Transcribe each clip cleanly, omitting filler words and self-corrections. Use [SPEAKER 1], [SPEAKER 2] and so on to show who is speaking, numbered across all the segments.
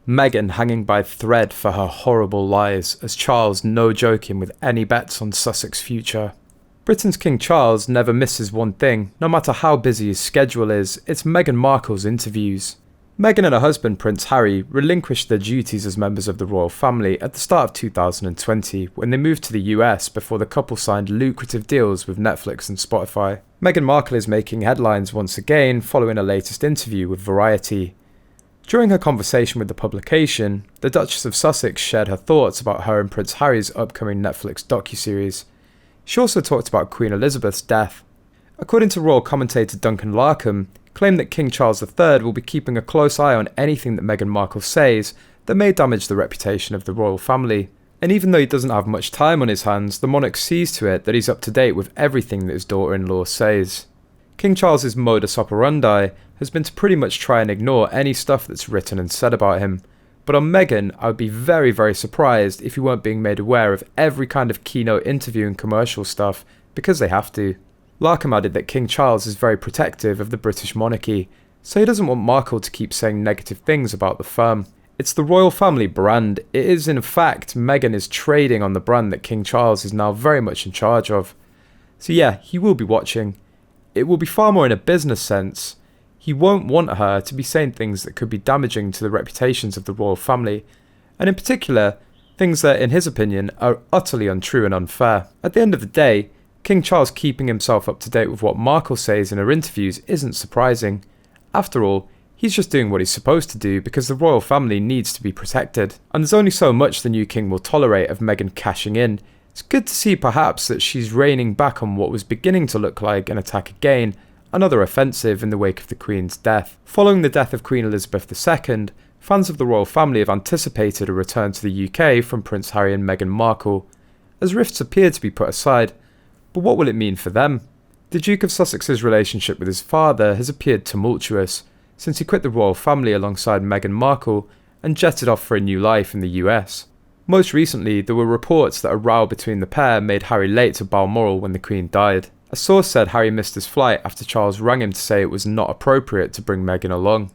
[SPEAKER 1] Meghan hanging by a thread for her horrible lies, as Charles no joking with any bets on Sussex future. Britain's King Charles never misses one thing, no matter how busy his schedule is, it's Meghan Markle's interviews. Meghan and her husband Prince Harry relinquished their duties as members of the royal family at the start of 2020 when they moved to the US before the couple signed lucrative deals with Netflix and Spotify. Meghan Markle is making headlines once again following her latest interview with Variety. During her conversation with the publication, the Duchess of Sussex shared her thoughts about her and Prince Harry's upcoming Netflix docuseries. She also talked about Queen Elizabeth's death. According to royal commentator Duncan Larkham, claimed that King Charles III will be keeping a close eye on anything that Meghan Markle says that may damage the reputation of the royal family. And even though he doesn't have much time on his hands, the monarch sees to it that he's up to date with everything that his daughter-in-law says. King Charles's modus operandi has been to pretty much try and ignore any stuff that's written and said about him. But on Meghan, I would be very, very surprised if he weren't being made aware of every kind of keynote interview and commercial stuff, because they have to. Larkham added that King Charles is very protective of the British monarchy, so he doesn't want Markle to keep saying negative things about the firm. It's the royal family brand. It is in fact Meghan is trading on the brand that King Charles is now very much in charge of. So yeah, he will be watching. It will be far more in a business sense. He won't want her to be saying things that could be damaging to the reputations of the royal family, and in particular, things that, in his opinion, are utterly untrue and unfair. At the end of the day, King Charles keeping himself up to date with what Markle says in her interviews isn't surprising. After all, he's just doing what he's supposed to do because the royal family needs to be protected, and there's only so much the new king will tolerate of Meghan cashing in. It's good to see perhaps that she's reining back on what was beginning to look like an attack again, another offensive in the wake of the Queen's death. Following the death of Queen Elizabeth II, fans of the royal family have anticipated a return to the UK from Prince Harry and Meghan Markle, as rifts appear to be put aside. But what will it mean for them? The Duke of Sussex's relationship with his father has appeared tumultuous, since he quit the royal family alongside Meghan Markle and jetted off for a new life in the US. Most recently, there were reports that a row between the pair made Harry late to Balmoral when the Queen died. A source said Harry missed his flight after Charles rang him to say it was not appropriate to bring Meghan along.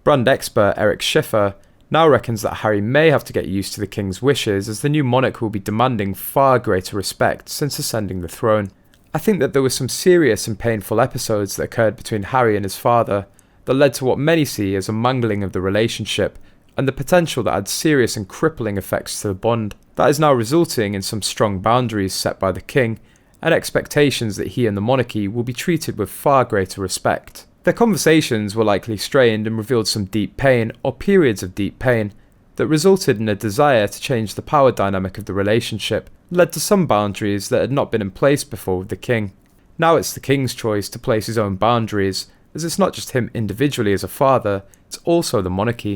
[SPEAKER 1] Brand expert Eric Schiffer now reckons that Harry may have to get used to the King's wishes, as the new monarch will be demanding far greater respect since ascending the throne. I think that there were some serious and painful episodes that occurred between Harry and his father that led to what many see as a mangling of the relationship, and the potential that had serious and crippling effects to the bond. That is now resulting in some strong boundaries set by the king, and expectations that he and the monarchy will be treated with far greater respect. Their conversations were likely strained and revealed some deep pain, or periods of deep pain, that resulted in a desire to change the power dynamic of the relationship, led to some boundaries that had not been in place before with the king. Now it's the king's choice to place his own boundaries, as it's not just him individually as a father, it's also the monarchy.